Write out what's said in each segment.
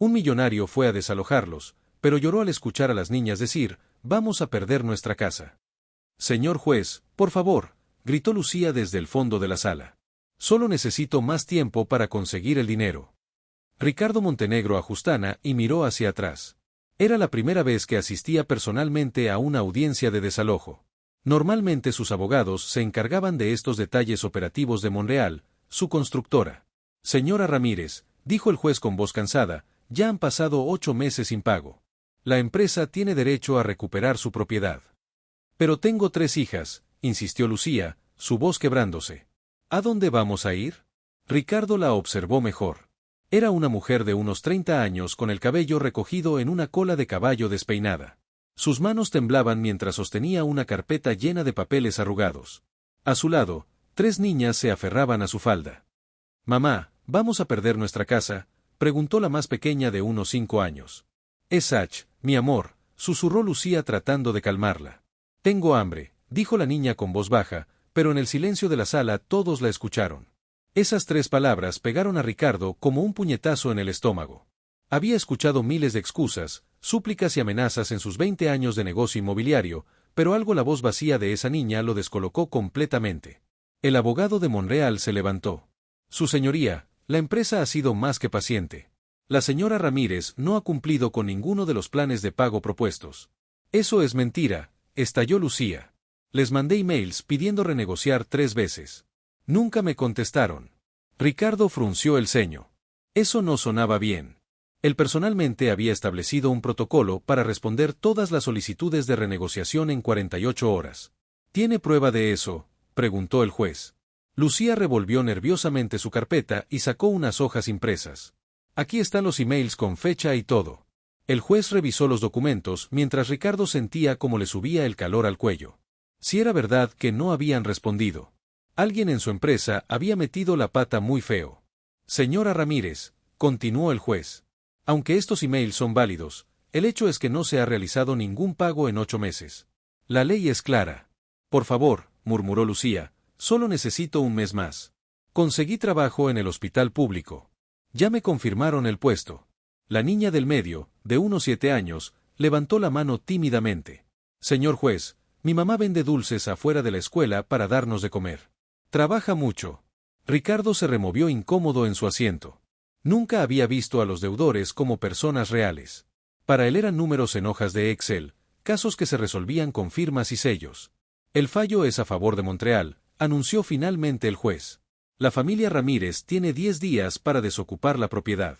Un millonario fue a desalojarlos, pero lloró al escuchar a las niñas decir, «Vamos a perder nuestra casa». «Señor juez, por favor», gritó Lucía desde el fondo de la sala. «Solo necesito más tiempo para conseguir el dinero». Ricardo Montenegro ajustana y miró hacia atrás. Era la primera vez que asistía personalmente a una audiencia de desalojo. Normalmente sus abogados se encargaban de estos detalles operativos de Monreal, su constructora. «Señora Ramírez», dijo el juez con voz cansada, «ya han pasado 8 meses sin pago. La empresa tiene derecho a recuperar su propiedad». «Pero tengo 3 hijas», insistió Lucía, su voz quebrándose. «¿A dónde vamos a ir?». Ricardo la observó mejor. Era una mujer de unos 30 años con el cabello recogido en una cola de caballo despeinada. Sus manos temblaban mientras sostenía una carpeta llena de papeles arrugados. A su lado, 3 niñas se aferraban a su falda. «Mamá, ¿vamos a perder nuestra casa?», preguntó la más pequeña de unos 5 años. «Es Sach, mi amor», susurró Lucía tratando de calmarla. «Tengo hambre», dijo la niña con voz baja, pero en el silencio de la sala todos la escucharon. Esas 3 palabras pegaron a Ricardo como un puñetazo en el estómago. Había escuchado miles de excusas, súplicas y amenazas en sus 20 años de negocio inmobiliario, pero algo la voz vacía de esa niña lo descolocó completamente. El abogado de Monreal se levantó. «Su señoría, la empresa ha sido más que paciente. La señora Ramírez no ha cumplido con ninguno de los planes de pago propuestos». «Eso es mentira», estalló Lucía. «Les mandé emails pidiendo renegociar 3 veces. Nunca me contestaron». Ricardo frunció el ceño. Eso no sonaba bien. Él personalmente había establecido un protocolo para responder todas las solicitudes de renegociación en 48 horas. «¿Tiene prueba de eso?», preguntó el juez. Lucía revolvió nerviosamente su carpeta y sacó unas hojas impresas. «Aquí están los emails con fecha y todo». El juez revisó los documentos mientras Ricardo sentía cómo le subía el calor al cuello. Si era verdad que no habían respondido. Alguien en su empresa había metido la pata muy feo. «Señora Ramírez», continuó el juez, «aunque estos emails son válidos, el hecho es que no se ha realizado ningún pago en 8 meses. La ley es clara». «Por favor», murmuró Lucía, «solo necesito un mes más. Conseguí trabajo en el hospital público. Ya me confirmaron el puesto». La niña del medio, de unos 7 años, levantó la mano tímidamente. «Señor juez, mi mamá vende dulces afuera de la escuela para darnos de comer. Trabaja mucho». Ricardo se removió incómodo en su asiento. Nunca había visto a los deudores como personas reales. Para él eran números en hojas de Excel, casos que se resolvían con firmas y sellos. «El fallo es a favor de Monreal», anunció finalmente el juez. «La familia Ramírez tiene 10 días para desocupar la propiedad».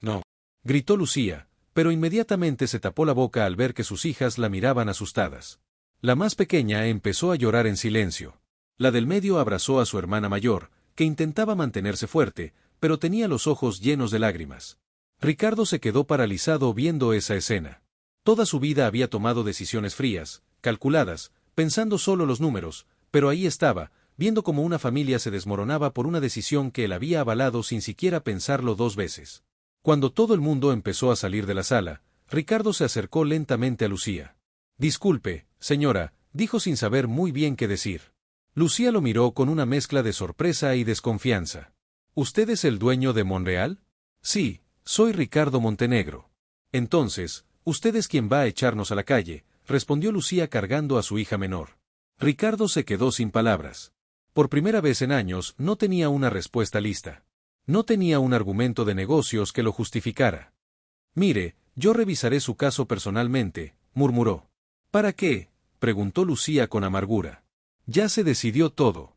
«No», gritó Lucía, pero inmediatamente se tapó la boca al ver que sus hijas la miraban asustadas. La más pequeña empezó a llorar en silencio. La del medio abrazó a su hermana mayor, que intentaba mantenerse fuerte, pero tenía los ojos llenos de lágrimas. Ricardo se quedó paralizado viendo esa escena. Toda su vida había tomado decisiones frías, calculadas, pensando solo los números, pero ahí estaba, viendo cómo una familia se desmoronaba por una decisión que él había avalado sin siquiera pensarlo 2 veces. Cuando todo el mundo empezó a salir de la sala, Ricardo se acercó lentamente a Lucía. «Disculpe, señora», dijo sin saber muy bien qué decir. Lucía lo miró con una mezcla de sorpresa y desconfianza. «¿Usted es el dueño de Monreal?». «Sí, soy Ricardo Montenegro». «Entonces, usted es quien va a echarnos a la calle», respondió Lucía cargando a su hija menor. Ricardo se quedó sin palabras. Por primera vez en años no tenía una respuesta lista. No tenía un argumento de negocios que lo justificara. «Mire, yo revisaré su caso personalmente», murmuró. «¿Para qué?», preguntó Lucía con amargura. Ya se decidió todo.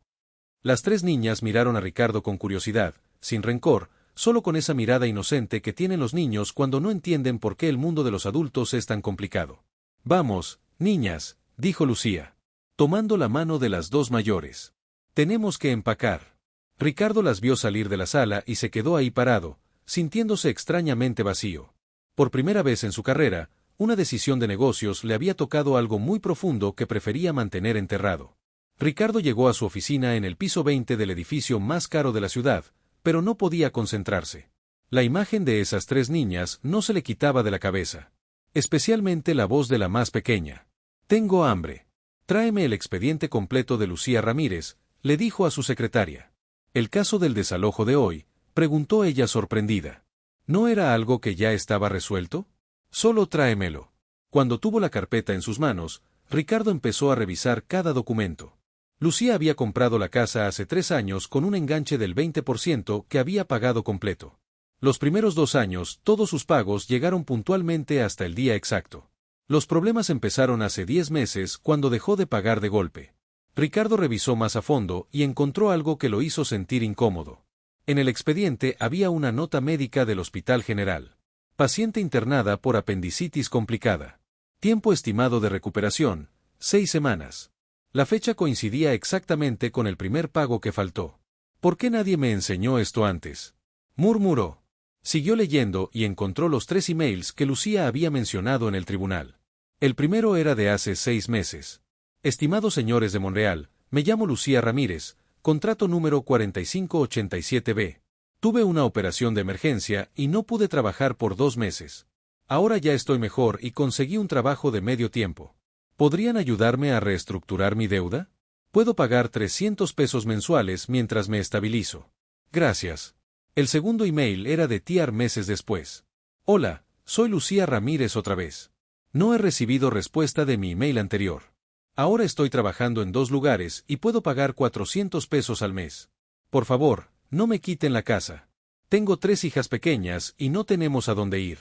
Las 3 niñas miraron a Ricardo con curiosidad, sin rencor, solo con esa mirada inocente que tienen los niños cuando no entienden por qué el mundo de los adultos es tan complicado. «Vamos, niñas», dijo Lucía, tomando la mano de las 2 mayores. «Tenemos que empacar». Ricardo las vio salir de la sala y se quedó ahí parado, sintiéndose extrañamente vacío. Por primera vez en su carrera, una decisión de negocios le había tocado algo muy profundo que prefería mantener enterrado. Ricardo llegó a su oficina en el piso 20 del edificio más caro de la ciudad, pero no podía concentrarse. La imagen de esas 3 niñas no se le quitaba de la cabeza. Especialmente la voz de la más pequeña. «Tengo hambre. Tráeme el expediente completo de Lucía Ramírez», le dijo a su secretaria. «¿El caso del desalojo de hoy?», preguntó ella sorprendida. ¿No era algo que ya estaba resuelto? Solo tráemelo. Cuando tuvo la carpeta en sus manos, Ricardo empezó a revisar cada documento. Lucía había comprado la casa hace 3 años con un enganche del 20% que había pagado completo. Los primeros 2 años, todos sus pagos llegaron puntualmente hasta el día exacto. Los problemas empezaron hace 10 meses cuando dejó de pagar de golpe. Ricardo revisó más a fondo y encontró algo que lo hizo sentir incómodo. En el expediente había una nota médica del Hospital General. Paciente internada por apendicitis complicada. Tiempo estimado de recuperación, 6 semanas. La fecha coincidía exactamente con el primer pago que faltó. ¿Por qué nadie me enseñó esto antes?, murmuró. Siguió leyendo y encontró los 3 emails que Lucía había mencionado en el tribunal. El primero era de hace 6 meses. Estimados señores de Monreal, me llamo Lucía Ramírez, contrato número 4587B. Tuve una operación de emergencia y no pude trabajar por 2 meses. Ahora ya estoy mejor y conseguí un trabajo de medio tiempo. ¿Podrían ayudarme a reestructurar mi deuda? Puedo pagar 300 pesos mensuales mientras me estabilizo. Gracias. El segundo email era de Tiar meses después. Hola, soy Lucía Ramírez otra vez. No he recibido respuesta de mi email anterior. Ahora estoy trabajando en 2 lugares y puedo pagar 400 pesos al mes. Por favor, no me quiten la casa. Tengo 3 hijas pequeñas y no tenemos a dónde ir.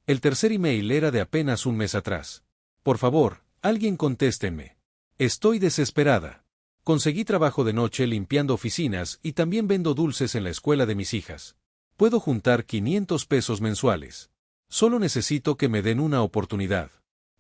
El tercer email era de apenas un mes atrás. Por favor, alguien contéstenme. Estoy desesperada. Conseguí trabajo de noche limpiando oficinas y también vendo dulces en la escuela de mis hijas. Puedo juntar 500 pesos mensuales. Solo necesito que me den una oportunidad.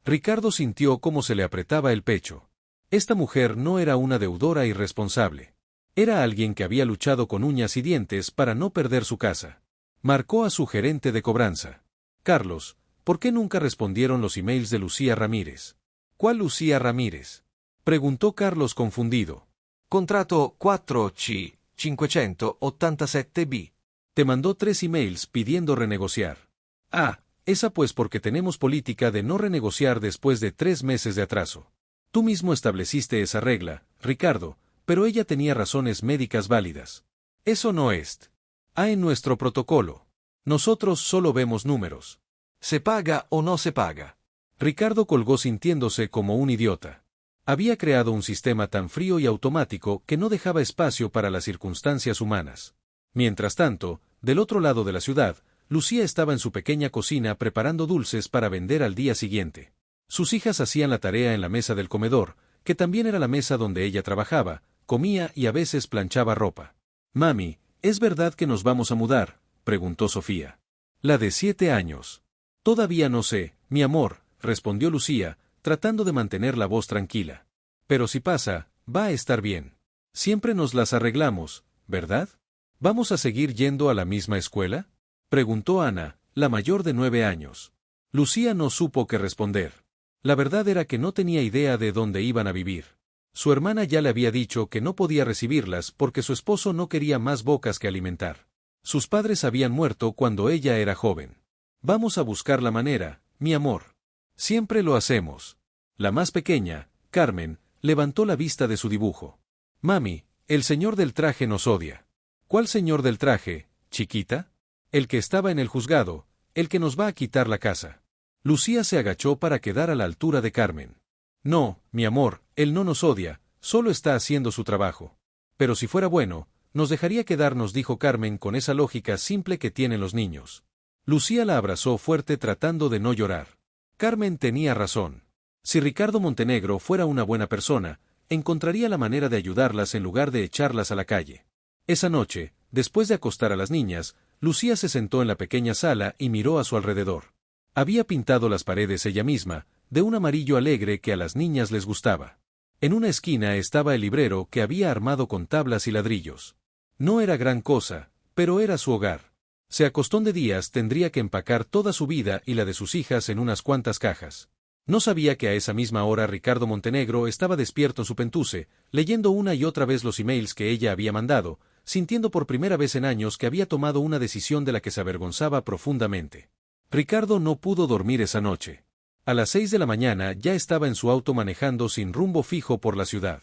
Ricardo sintió cómo se le apretaba el pecho. Esta mujer no era una deudora irresponsable. Era alguien que había luchado con uñas y dientes para no perder su casa. Marcó a su gerente de cobranza. Carlos, ¿por qué nunca respondieron los emails de Lucía Ramírez? ¿Cuál Lucía Ramírez?, preguntó Carlos confundido. Contrato 4C 587B. Te mandó 3 emails pidiendo renegociar. Ah, esa pues porque tenemos política de no renegociar después de 3 meses de atraso. Tú mismo estableciste esa regla, Ricardo, pero ella tenía razones médicas válidas. Eso no es. En nuestro protocolo. Nosotros solo vemos números. ¿Se paga o no se paga? Ricardo colgó sintiéndose como un idiota. Había creado un sistema tan frío y automático que no dejaba espacio para las circunstancias humanas. Mientras tanto, del otro lado de la ciudad, Lucía estaba en su pequeña cocina preparando dulces para vender al día siguiente. Sus hijas hacían la tarea en la mesa del comedor, que también era la mesa donde ella trabajaba, comía y a veces planchaba ropa. Mami, ¿es verdad que nos vamos a mudar?, preguntó Sofía. La de 7 años. Todavía no sé, mi amor, respondió Lucía, tratando de mantener la voz tranquila. Pero si pasa, va a estar bien. Siempre nos las arreglamos, ¿verdad? ¿Vamos a seguir yendo a la misma escuela?, preguntó Ana, la mayor de 9 años. Lucía no supo qué responder. La verdad era que no tenía idea de dónde iban a vivir. Su hermana ya le había dicho que no podía recibirlas porque su esposo no quería más bocas que alimentar. Sus padres habían muerto cuando ella era joven. Vamos a buscar la manera, mi amor. Siempre lo hacemos. La más pequeña, Carmen, levantó la vista de su dibujo. Mami, el señor del traje nos odia. ¿Cuál señor del traje, chiquita? El que estaba en el juzgado, el que nos va a quitar la casa. Lucía se agachó para quedar a la altura de Carmen. No, mi amor, él no nos odia, solo está haciendo su trabajo. Pero si fuera bueno, nos dejaría quedarnos, dijo Carmen con esa lógica simple que tienen los niños. Lucía la abrazó fuerte tratando de no llorar. Carmen tenía razón. Si Ricardo Montenegro fuera una buena persona, encontraría la manera de ayudarlas en lugar de echarlas a la calle. Esa noche, después de acostar a las niñas, Lucía se sentó en la pequeña sala y miró a su alrededor. Había pintado las paredes ella misma, de un amarillo alegre que a las niñas les gustaba. En una esquina estaba el librero que había armado con tablas y ladrillos. No era gran cosa, pero era su hogar. Se acostó de días, tendría que empacar toda su vida y la de sus hijas en unas cuantas cajas. No sabía que a esa misma hora Ricardo Montenegro estaba despierto en su pentuce, leyendo una y otra vez los emails que ella había mandado, sintiendo por primera vez en años que había tomado una decisión de la que se avergonzaba profundamente. Ricardo no pudo dormir esa noche. A las 6 de la mañana ya estaba en su auto manejando sin rumbo fijo por la ciudad.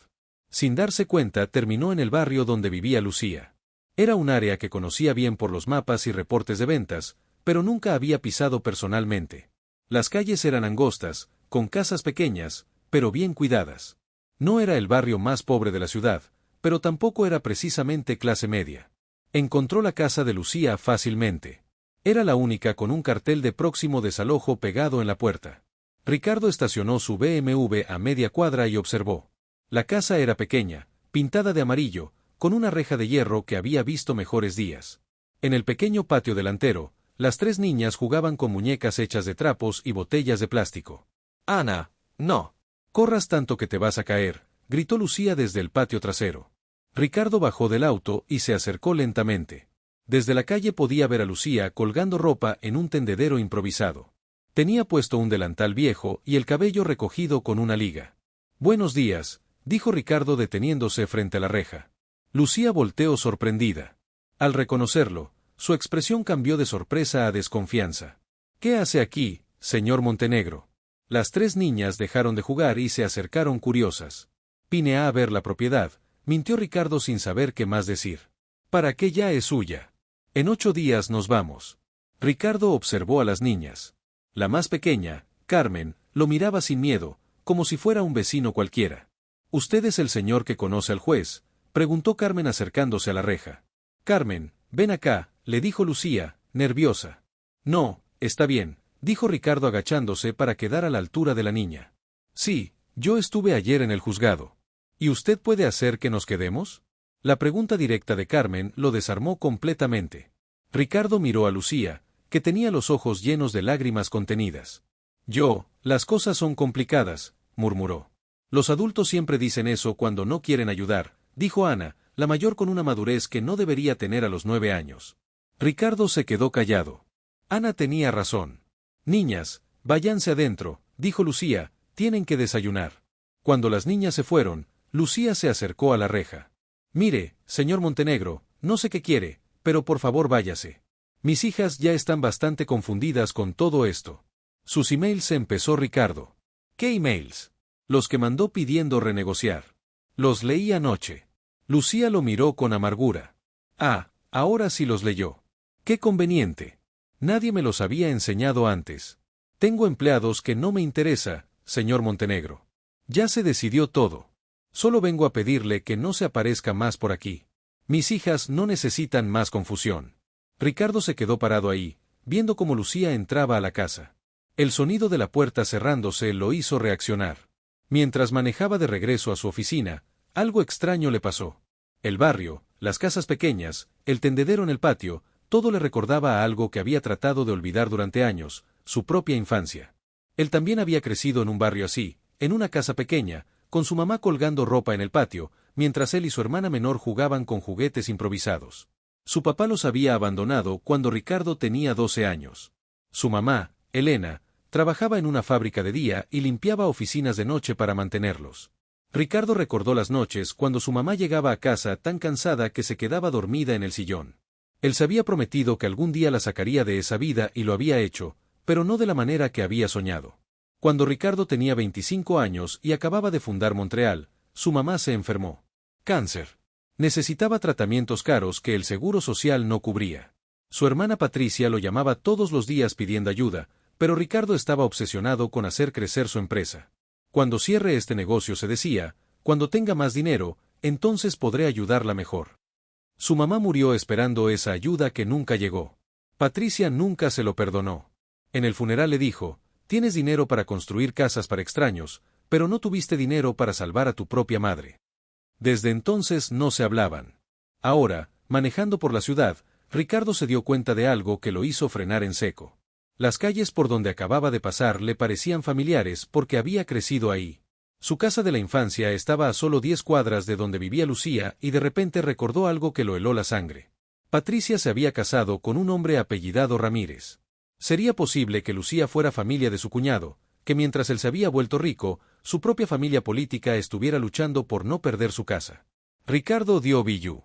Sin darse cuenta, terminó en el barrio donde vivía Lucía. Era un área que conocía bien por los mapas y reportes de ventas, pero nunca había pisado personalmente. Las calles eran angostas, con casas pequeñas, pero bien cuidadas. No era el barrio más pobre de la ciudad, pero tampoco era precisamente clase media. Encontró la casa de Lucía fácilmente. Era la única con un cartel de próximo desalojo pegado en la puerta. Ricardo estacionó su BMW a media cuadra y observó. La casa era pequeña, pintada de amarillo, con una reja de hierro que había visto mejores días. En el pequeño patio delantero, las tres niñas jugaban con muñecas hechas de trapos y botellas de plástico. Ana, no. «Corras tanto que te vas a caer», gritó Lucía desde el patio trasero. Ricardo bajó del auto y se acercó lentamente. Desde la calle podía ver a Lucía colgando ropa en un tendedero improvisado. Tenía puesto un delantal viejo y el cabello recogido con una liga. «Buenos días», dijo Ricardo deteniéndose frente a la reja. Lucía volteó sorprendida. Al reconocerlo, su expresión cambió de sorpresa a desconfianza. «¿Qué hace aquí, señor Montenegro?» Las tres niñas dejaron de jugar y se acercaron curiosas. «Vine a ver la propiedad», mintió Ricardo sin saber qué más decir. «¿Para qué ya es suya? En 8 días nos vamos». Ricardo observó a las niñas. La más pequeña, Carmen, lo miraba sin miedo, como si fuera un vecino cualquiera. «¿Usted es el señor que conoce al juez?», preguntó Carmen acercándose a la reja. «Carmen, ven acá», le dijo Lucía, nerviosa. «No, está bien», dijo Ricardo agachándose para quedar a la altura de la niña. «Sí, yo estuve ayer en el juzgado. ¿Y usted puede hacer que nos quedemos?». La pregunta directa de Carmen lo desarmó completamente. Ricardo miró a Lucía, que tenía los ojos llenos de lágrimas contenidas. «Las cosas son complicadas», murmuró. «Los adultos siempre dicen eso cuando no quieren ayudar», dijo Ana, la mayor con una madurez que no debería tener a los 9 años. Ricardo se quedó callado. Ana tenía razón. «Niñas, váyanse adentro», dijo Lucía, «tienen que desayunar». Cuando las niñas se fueron, Lucía se acercó a la reja. «Mire, señor Montenegro, no sé qué quiere, pero por favor váyase. Mis hijas ya están bastante confundidas con todo esto». «Sus emails», empezó Ricardo. «¿Qué emails?». «Los que mandó pidiendo renegociar. Los leí anoche». Lucía lo miró con amargura. «Ah, ahora sí los leyó. Qué conveniente. Nadie me los había enseñado antes. Tengo empleados que no me interesa, señor Montenegro. Ya se decidió todo. Solo vengo a pedirle que no se aparezca más por aquí. Mis hijas no necesitan más confusión». Ricardo se quedó parado ahí, viendo cómo Lucía entraba a la casa. El sonido de la puerta cerrándose lo hizo reaccionar. Mientras manejaba de regreso a su oficina, algo extraño le pasó. El barrio, las casas pequeñas, el tendedero en el patio, todo le recordaba a algo que había tratado de olvidar durante años, su propia infancia. Él también había crecido en un barrio así, en una casa pequeña, con su mamá colgando ropa en el patio, mientras él y su hermana menor jugaban con juguetes improvisados. Su papá los había abandonado cuando Ricardo tenía 12 años. Su mamá, Elena, trabajaba en una fábrica de día y limpiaba oficinas de noche para mantenerlos. Ricardo recordó las noches cuando su mamá llegaba a casa tan cansada que se quedaba dormida en el sillón. Él se había prometido que algún día la sacaría de esa vida y lo había hecho, pero no de la manera que había soñado. Cuando Ricardo tenía 25 años y acababa de fundar Montreal, su mamá se enfermó. Cáncer. Necesitaba tratamientos caros que el seguro social no cubría. Su hermana Patricia lo llamaba todos los días pidiendo ayuda, pero Ricardo estaba obsesionado con hacer crecer su empresa. Cuando cierre este negocio, se decía, cuando tenga más dinero, entonces podré ayudarla mejor. Su mamá murió esperando esa ayuda que nunca llegó. Patricia nunca se lo perdonó. En el funeral le dijo, tienes dinero para construir casas para extraños, pero no tuviste dinero para salvar a tu propia madre. Desde entonces no se hablaban. Ahora, manejando por la ciudad, Ricardo se dio cuenta de algo que lo hizo frenar en seco. Las calles por donde acababa de pasar le parecían familiares porque había crecido ahí. Su casa de la infancia estaba a solo 10 cuadras de donde vivía Lucía y de repente recordó algo que lo heló la sangre. Patricia se había casado con un hombre apellidado Ramírez. ¿Sería posible que Lucía fuera familia de su cuñado, que mientras él se había vuelto rico, su propia familia política estuviera luchando por no perder su casa? Ricardo dio billú.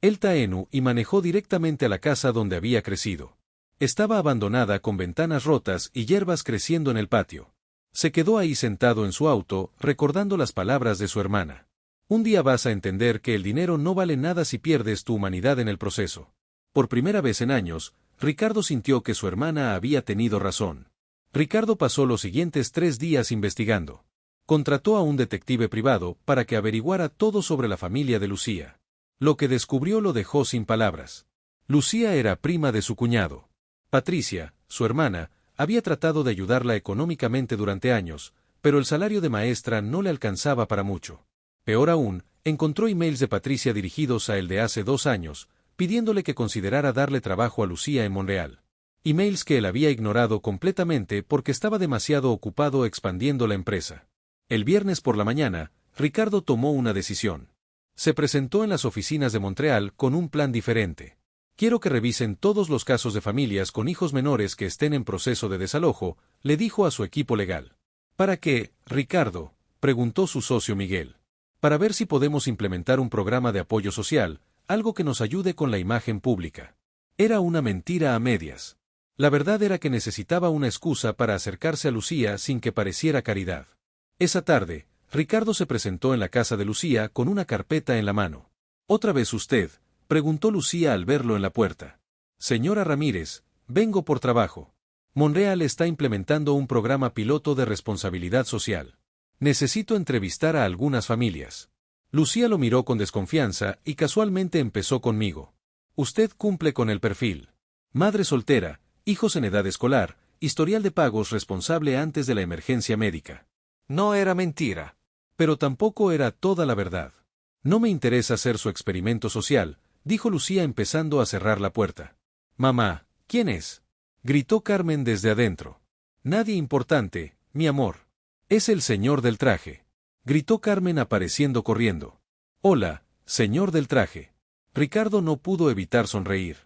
El Taenu y manejó directamente a la casa donde había crecido. Estaba abandonada con ventanas rotas y hierbas creciendo en el patio. Se quedó ahí sentado en su auto, recordando las palabras de su hermana. Un día vas a entender que el dinero no vale nada si pierdes tu humanidad en el proceso. Por primera vez en años, Ricardo sintió que su hermana había tenido razón. Ricardo pasó los siguientes 3 días investigando. Contrató a un detective privado para que averiguara todo sobre la familia de Lucía. Lo que descubrió lo dejó sin palabras. Lucía era prima de su cuñado. Patricia, su hermana, había tratado de ayudarla económicamente durante años, pero el salario de maestra no le alcanzaba para mucho. Peor aún, encontró emails de Patricia dirigidos a él de hace 2 años, pidiéndole que considerara darle trabajo a Lucía en Montreal. Emails que él había ignorado completamente porque estaba demasiado ocupado expandiendo la empresa. El viernes por la mañana, Ricardo tomó una decisión. Se presentó en las oficinas de Montreal con un plan diferente. Quiero que revisen todos los casos de familias con hijos menores que estén en proceso de desalojo, le dijo a su equipo legal. ¿Para qué, Ricardo?, preguntó su socio Miguel. Para ver si podemos implementar un programa de apoyo social, algo que nos ayude con la imagen pública. Era una mentira a medias. La verdad era que necesitaba una excusa para acercarse a Lucía sin que pareciera caridad. Esa tarde, Ricardo se presentó en la casa de Lucía con una carpeta en la mano. ¿Otra vez usted?, preguntó Lucía al verlo en la puerta. Señora Ramírez, vengo por trabajo. Montreal está implementando un programa piloto de responsabilidad social. Necesito entrevistar a algunas familias. Lucía lo miró con desconfianza y casualmente empezó conmigo. Usted cumple con el perfil. Madre soltera, hijos en edad escolar, historial de pagos responsable antes de la emergencia médica. No era mentira. Pero tampoco era toda la verdad. No me interesa hacer su experimento social, dijo Lucía empezando a cerrar la puerta. Mamá, ¿quién es?, gritó Carmen desde adentro. Nadie importante, mi amor. Es el señor del traje, gritó Carmen apareciendo corriendo. Hola, señor del traje. Ricardo no pudo evitar sonreír.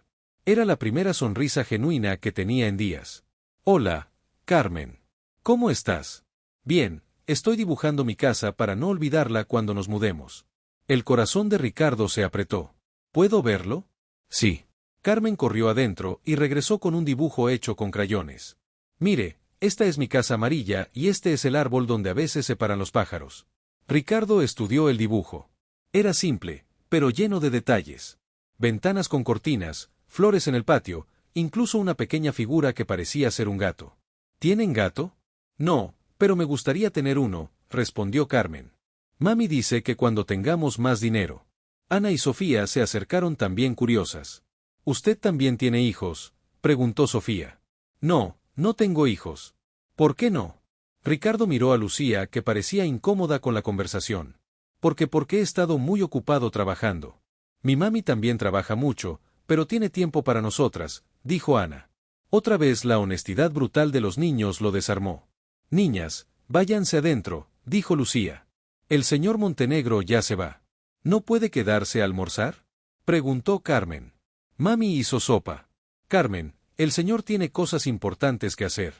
Era la primera sonrisa genuina que tenía en días. Hola, Carmen. ¿Cómo estás? Bien, estoy dibujando mi casa para no olvidarla cuando nos mudemos. El corazón de Ricardo se apretó. ¿Puedo verlo? Sí. Carmen corrió adentro y regresó con un dibujo hecho con crayones. Mire, esta es mi casa amarilla y este es el árbol donde a veces se paran los pájaros. Ricardo estudió el dibujo. Era simple, pero lleno de detalles. Ventanas con cortinas, flores en el patio, incluso una pequeña figura que parecía ser un gato. ¿Tienen gato? No, pero me gustaría tener uno, respondió Carmen. Mami dice que cuando tengamos más dinero. Ana y Sofía se acercaron también curiosas. ¿Usted también tiene hijos?, preguntó Sofía. No, no tengo hijos. ¿Por qué no? Ricardo miró a Lucía, que parecía incómoda con la conversación. Porque he estado muy ocupado trabajando. Mi mami también trabaja mucho, pero tiene tiempo para nosotras, dijo Ana. Otra vez la honestidad brutal de los niños lo desarmó. Niñas, váyanse adentro, dijo Lucía. El señor Montenegro ya se va. ¿No puede quedarse a almorzar?, preguntó Carmen. Mami hizo sopa. Carmen, el señor tiene cosas importantes que hacer.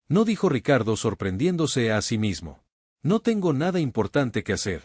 No, dijo Ricardo sorprendiéndose a sí mismo. No tengo nada importante que hacer.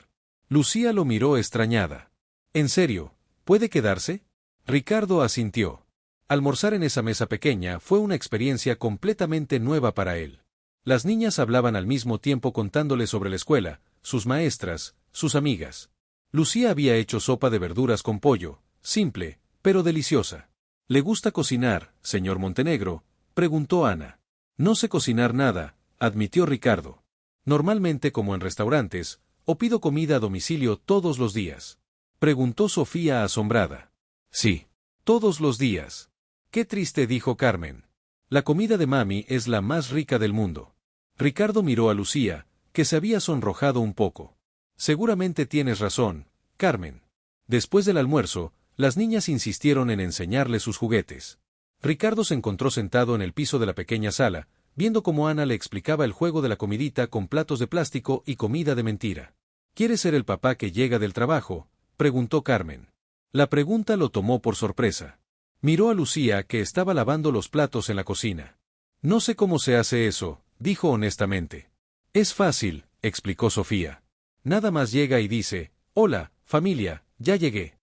Lucía lo miró extrañada. ¿En serio, puede quedarse? Ricardo asintió. Almorzar en esa mesa pequeña fue una experiencia completamente nueva para él. Las niñas hablaban al mismo tiempo contándole sobre la escuela, sus maestras, sus amigas. Lucía había hecho sopa de verduras con pollo, simple, pero deliciosa. ¿Le gusta cocinar, señor Montenegro?, preguntó Ana. No sé cocinar nada, admitió Ricardo. Normalmente como en restaurantes, o pido comida a domicilio todos los días. Preguntó Sofía asombrada. Sí, todos los días. Qué triste, dijo Carmen. La comida de mami es la más rica del mundo. Ricardo miró a Lucía, que se había sonrojado un poco. Seguramente tienes razón, Carmen. Después del almuerzo, las niñas insistieron en enseñarle sus juguetes. Ricardo se encontró sentado en el piso de la pequeña sala, viendo cómo Ana le explicaba el juego de la comidita con platos de plástico y comida de mentira. ¿Quieres ser el papá que llega del trabajo?, preguntó Carmen. La pregunta lo tomó por sorpresa. Miró a Lucía, que estaba lavando los platos en la cocina. No sé cómo se hace eso, dijo honestamente. Es fácil, explicó Sofía. Nada más llega y dice, hola, familia, ya llegué.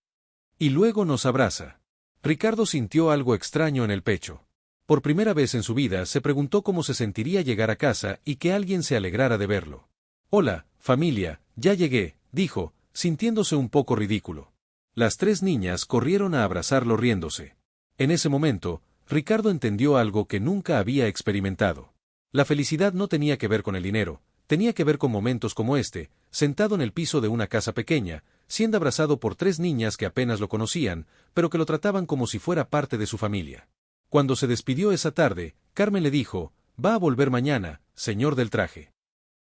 Y luego nos abraza. Ricardo sintió algo extraño en el pecho. Por primera vez en su vida se preguntó cómo se sentiría llegar a casa y que alguien se alegrara de verlo. Hola, familia, ya llegué, dijo, sintiéndose un poco ridículo. Las 3 niñas corrieron a abrazarlo riéndose. En ese momento, Ricardo entendió algo que nunca había experimentado. La felicidad no tenía que ver con el dinero, tenía que ver con momentos como este, sentado en el piso de una casa pequeña, siendo abrazado por 3 niñas que apenas lo conocían, pero que lo trataban como si fuera parte de su familia. Cuando se despidió esa tarde, Carmen le dijo, «Va a volver mañana, señor del traje».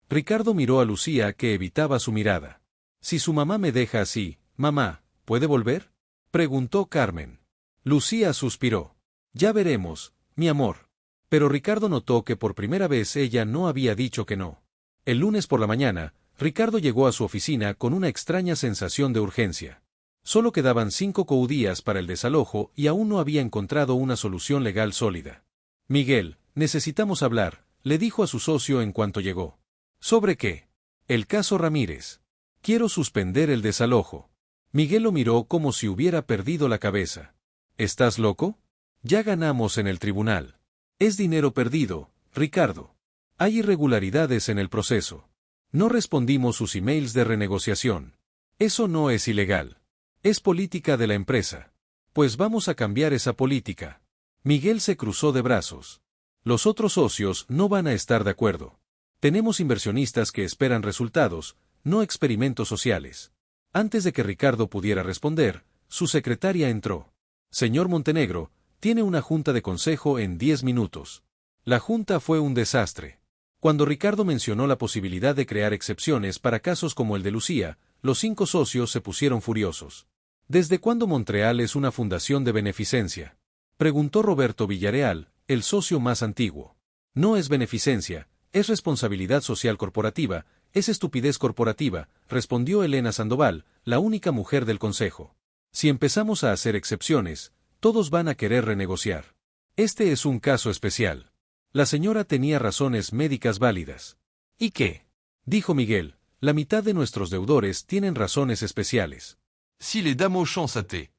Ricardo miró a Lucía, que evitaba su mirada. «Si su mamá me deja así, mamá, ¿puede volver?», preguntó Carmen. Lucía suspiró. «Ya veremos, mi amor». Pero Ricardo notó que por primera vez ella no había dicho que no. El lunes por la mañana, Ricardo llegó a su oficina con una extraña sensación de urgencia. Solo quedaban 5 días para el desalojo y aún no había encontrado una solución legal sólida. «Miguel, necesitamos hablar», le dijo a su socio en cuanto llegó. «¿Sobre qué?». «El caso Ramírez. Quiero suspender el desalojo». Miguel lo miró como si hubiera perdido la cabeza. «¿Estás loco? Ya ganamos en el tribunal. Es dinero perdido, Ricardo. Hay irregularidades en el proceso. No respondimos sus emails de renegociación. Eso no es ilegal. Es política de la empresa. Pues vamos a cambiar esa política». Miguel se cruzó de brazos. «Los otros socios no van a estar de acuerdo. Tenemos inversionistas que esperan resultados, no experimentos sociales». Antes de que Ricardo pudiera responder, su secretaria entró. «Señor Montenegro, tiene una junta de consejo en 10 minutos». La junta fue un desastre. Cuando Ricardo mencionó la posibilidad de crear excepciones para casos como el de Lucía, los 5 socios se pusieron furiosos. «¿Desde cuándo Montreal es una fundación de beneficencia?», preguntó Roberto Villareal, el socio más antiguo. «No es beneficencia, es responsabilidad social corporativa, es estupidez corporativa», respondió Elena Sandoval, la única mujer del consejo. «Si empezamos a hacer excepciones, todos van a querer renegociar. Este es un caso especial». La señora tenía razones médicas válidas. «¿Y qué?», dijo Miguel, «la mitad de nuestros deudores tienen razones especiales. Si le damos chance a T.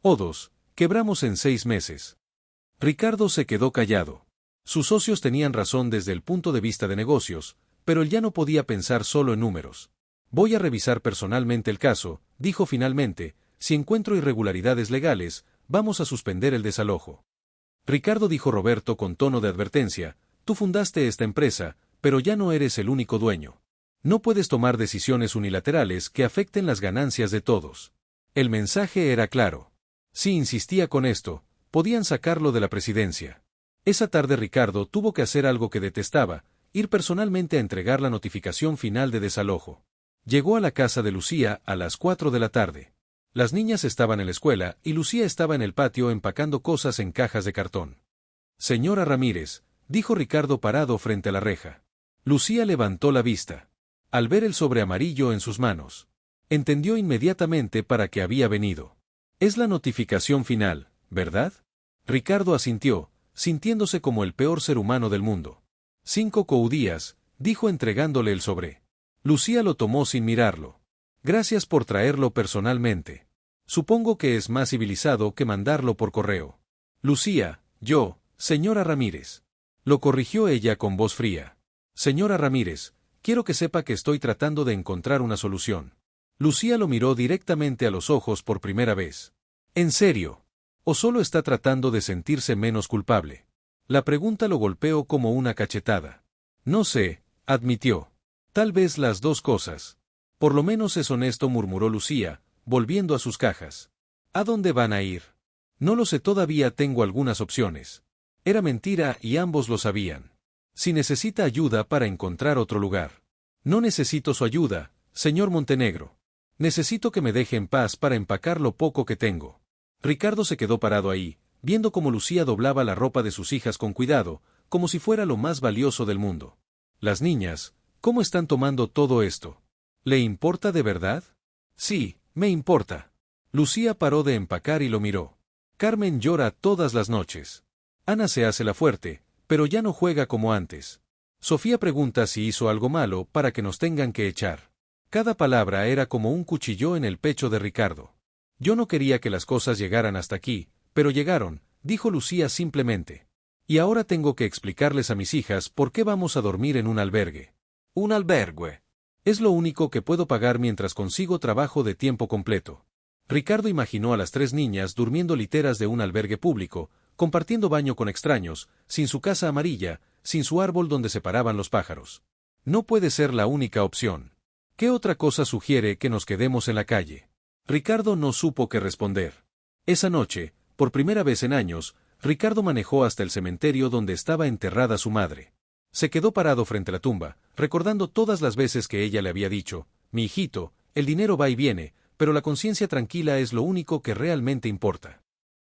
O2, quebramos en 6 meses». Ricardo se quedó callado. Sus socios tenían razón desde el punto de vista de negocios, pero él ya no podía pensar solo en números. «Voy a revisar personalmente el caso», dijo finalmente. «Si encuentro irregularidades legales, vamos a suspender el desalojo». «Ricardo», dijo Roberto con tono de advertencia, «tú fundaste esta empresa, pero ya no eres el único dueño. No puedes tomar decisiones unilaterales que afecten las ganancias de todos». El mensaje era claro. Si insistía con esto, podían sacarlo de la presidencia. Esa tarde Ricardo tuvo que hacer algo que detestaba, ir personalmente a entregar la notificación final de desalojo. Llegó a la casa de Lucía a las 4 de la tarde. Las niñas estaban en la escuela y Lucía estaba en el patio empacando cosas en cajas de cartón. «Señora Ramírez», dijo Ricardo parado frente a la reja. Lucía levantó la vista. Al ver el sobre amarillo en sus manos, entendió inmediatamente para qué había venido. «Es la notificación final, ¿verdad?». Ricardo asintió, sintiéndose como el peor ser humano del mundo. 5 días, dijo entregándole el sobre. Lucía lo tomó sin mirarlo. «Gracias por traerlo personalmente. Supongo que es más civilizado que mandarlo por correo». «Lucía, yo, señora Ramírez». Lo corrigió ella con voz fría. «Señora Ramírez, quiero que sepa que estoy tratando de encontrar una solución». Lucía lo miró directamente a los ojos por primera vez. «¿En serio? ¿O solo está tratando de sentirse menos culpable?». La pregunta lo golpeó como una cachetada. «No sé», admitió. «Tal vez las dos cosas». «Por lo menos es honesto», murmuró Lucía, volviendo a sus cajas. «¿A dónde van a ir?». «No lo sé todavía, tengo algunas opciones». Era mentira y ambos lo sabían. «Si necesita ayuda para encontrar otro lugar». «No necesito su ayuda, señor Montenegro. Necesito que me deje en paz para empacar lo poco que tengo». Ricardo se quedó parado ahí, viendo cómo Lucía doblaba la ropa de sus hijas con cuidado, como si fuera lo más valioso del mundo. «Las niñas, ¿cómo están tomando todo esto? ¿Le importa de verdad?». «Sí, me importa». Lucía paró de empacar y lo miró. «Carmen llora todas las noches. Ana se hace la fuerte, pero ya no juega como antes. Sofía pregunta si hizo algo malo para que nos tengan que echar». Cada palabra era como un cuchillo en el pecho de Ricardo. «Yo no quería que las cosas llegaran hasta aquí, pero llegaron», dijo Lucía simplemente. «Y ahora tengo que explicarles a mis hijas por qué vamos a dormir en un albergue». «¿Un albergue?». «Es lo único que puedo pagar mientras consigo trabajo de tiempo completo». Ricardo imaginó a las 3 niñas durmiendo literas de un albergue público, compartiendo baño con extraños, sin su casa amarilla, sin su árbol donde se paraban los pájaros. No puede ser la única opción. ¿Qué otra cosa sugiere que nos quedemos en la calle? Ricardo no supo qué responder. Esa noche, por primera vez en años, Ricardo manejó hasta el cementerio donde estaba enterrada su madre. Se quedó parado frente a la tumba, recordando todas las veces que ella le había dicho: mi hijito, el dinero va y viene, pero la conciencia tranquila es lo único que realmente importa.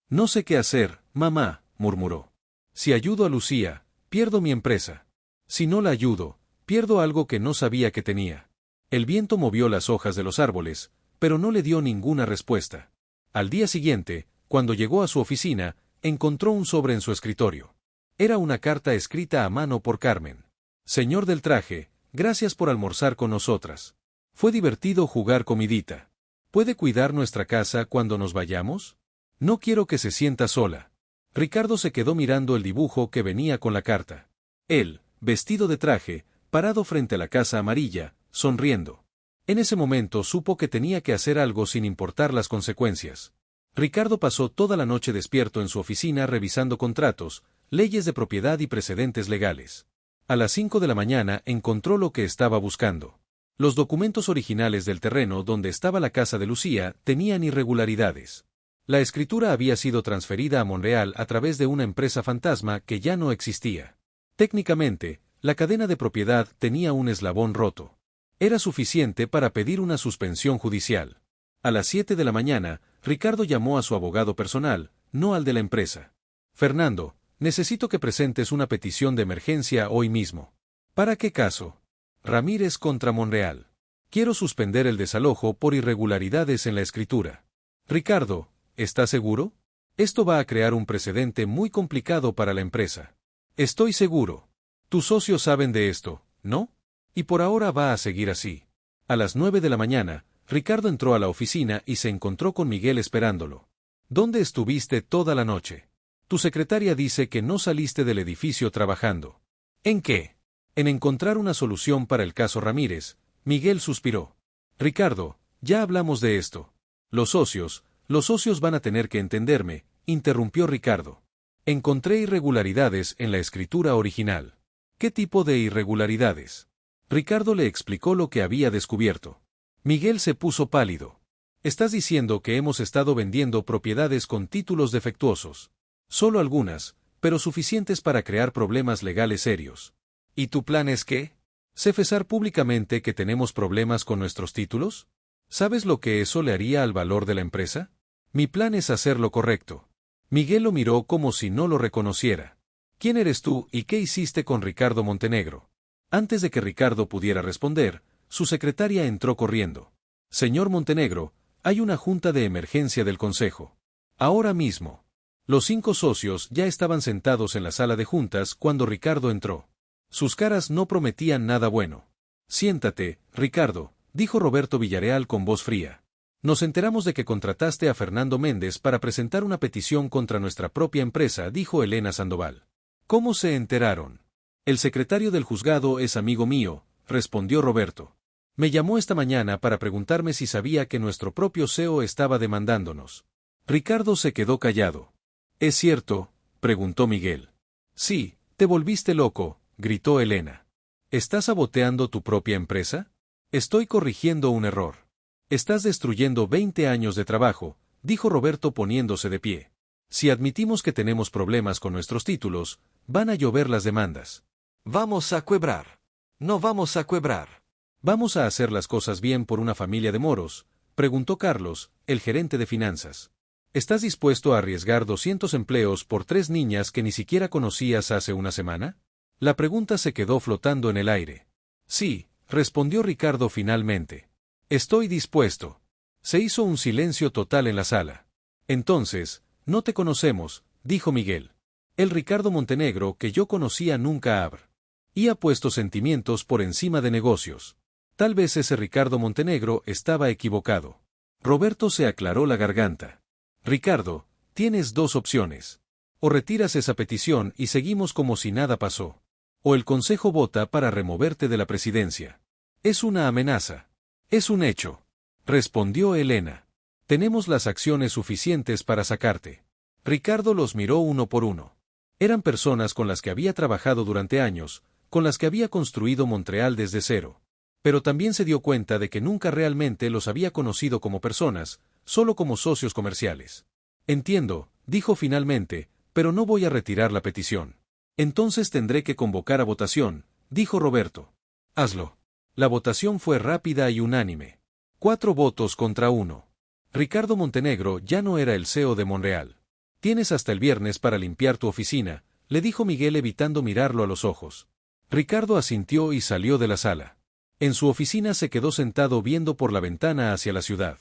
No sé qué hacer, mamá, murmuró. Si ayudo a Lucía, pierdo mi empresa. Si no la ayudo, pierdo algo que no sabía que tenía. El viento movió las hojas de los árboles, pero no le dio ninguna respuesta. Al día siguiente, cuando llegó a su oficina, encontró un sobre en su escritorio. Era una carta escrita a mano por Carmen. Señor del traje, gracias por almorzar con nosotras. Fue divertido jugar comidita. ¿Puede cuidar nuestra casa cuando nos vayamos? No quiero que se sienta sola. Ricardo se quedó mirando el dibujo que venía con la carta. Él, vestido de traje, parado frente a la casa amarilla, sonriendo. En ese momento supo que tenía que hacer algo sin importar las consecuencias. Ricardo pasó toda la noche despierto en su oficina revisando contratos, leyes de propiedad y precedentes legales. A las 5 de la mañana encontró lo que estaba buscando. Los documentos originales del terreno donde estaba la casa de Lucía tenían irregularidades. La escritura había sido transferida a Montreal a través de una empresa fantasma que ya no existía. Técnicamente, la cadena de propiedad tenía un eslabón roto. Era suficiente para pedir una suspensión judicial. A las 7 de la mañana, Ricardo llamó a su abogado personal, no al de la empresa. Fernando, necesito que presentes una petición de emergencia hoy mismo. ¿Para qué caso? Ramírez contra Montreal. Quiero suspender el desalojo por irregularidades en la escritura. Ricardo, ¿estás seguro? Esto va a crear un precedente muy complicado para la empresa. Estoy seguro. Tus socios saben de esto, ¿no? Y por ahora va a seguir así. A las 9 de la mañana, Ricardo entró a la oficina y se encontró con Miguel esperándolo. ¿Dónde estuviste toda la noche? Tu secretaria dice que no saliste del edificio trabajando. ¿En qué? En encontrar una solución para el caso Ramírez. Miguel suspiró. Ricardo, ya hablamos de esto. Los socios van a tener que entenderme, interrumpió Ricardo. Encontré irregularidades en la escritura original. ¿Qué tipo de irregularidades? Ricardo le explicó lo que había descubierto. Miguel se puso pálido. Estás diciendo que hemos estado vendiendo propiedades con títulos defectuosos. Solo algunas, pero suficientes para crear problemas legales serios. ¿Y tu plan es qué? ¿Cefesar públicamente que tenemos problemas con nuestros títulos? ¿Sabes lo que eso le haría al valor de la empresa? Mi plan es hacer lo correcto. Miguel lo miró como si no lo reconociera. ¿Quién eres tú y qué hiciste con Ricardo Montenegro? Antes de que Ricardo pudiera responder, su secretaria entró corriendo. Señor Montenegro, hay una junta de emergencia del consejo. Ahora mismo. Los 5 socios ya estaban sentados en la sala de juntas cuando Ricardo entró. Sus caras no prometían nada bueno. Siéntate, Ricardo, dijo Roberto Villarreal con voz fría. Nos enteramos de que contrataste a Fernando Méndez para presentar una petición contra nuestra propia empresa, dijo Elena Sandoval. ¿Cómo se enteraron? El secretario del juzgado es amigo mío, respondió Roberto. Me llamó esta mañana para preguntarme si sabía que nuestro propio CEO estaba demandándonos. Ricardo se quedó callado. ¿Es cierto? Preguntó Miguel. Sí, te volviste loco, gritó Elena. ¿Estás saboteando tu propia empresa? Estoy corrigiendo un error. Estás destruyendo 20 años de trabajo, dijo Roberto poniéndose de pie. Si admitimos que tenemos problemas con nuestros títulos, van a llover las demandas. Vamos a quebrar. No vamos a quebrar. ¿Vamos a hacer las cosas bien por una familia de moros? Preguntó Carlos, el gerente de finanzas. ¿Estás dispuesto a arriesgar 200 empleos por 3 niñas que ni siquiera conocías hace una semana? La pregunta se quedó flotando en el aire. Sí, respondió Ricardo finalmente. Estoy dispuesto. Se hizo un silencio total en la sala. Entonces, no te conocemos, dijo Miguel. El Ricardo Montenegro que yo conocía nunca ha puesto sentimientos por encima de negocios. Tal vez ese Ricardo Montenegro estaba equivocado. Roberto se aclaró la garganta. Ricardo, tienes 2 opciones. O retiras esa petición y seguimos como si nada pasó. O el Consejo vota para removerte de la presidencia. Es una amenaza. Es un hecho. Respondió Elena. Tenemos las acciones suficientes para sacarte. Ricardo los miró uno por uno. Eran personas con las que había trabajado durante años, con las que había construido Montreal desde cero. Pero también se dio cuenta de que nunca realmente los había conocido como personas, solo como socios comerciales. Entiendo, dijo finalmente, pero no voy a retirar la petición. Entonces tendré que convocar a votación, dijo Roberto. Hazlo. La votación fue rápida y unánime. 4 votos contra 1. Ricardo Montenegro ya no era el CEO de Montreal. Tienes hasta el viernes para limpiar tu oficina, le dijo Miguel evitando mirarlo a los ojos. Ricardo asintió y salió de la sala. En su oficina se quedó sentado viendo por la ventana hacia la ciudad,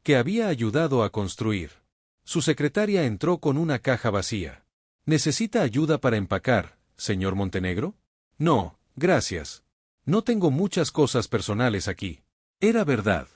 que había ayudado a construir. Su secretaria entró con una caja vacía. ¿Necesita ayuda para empacar, señor Montenegro? No, gracias. No tengo muchas cosas personales aquí. Era verdad.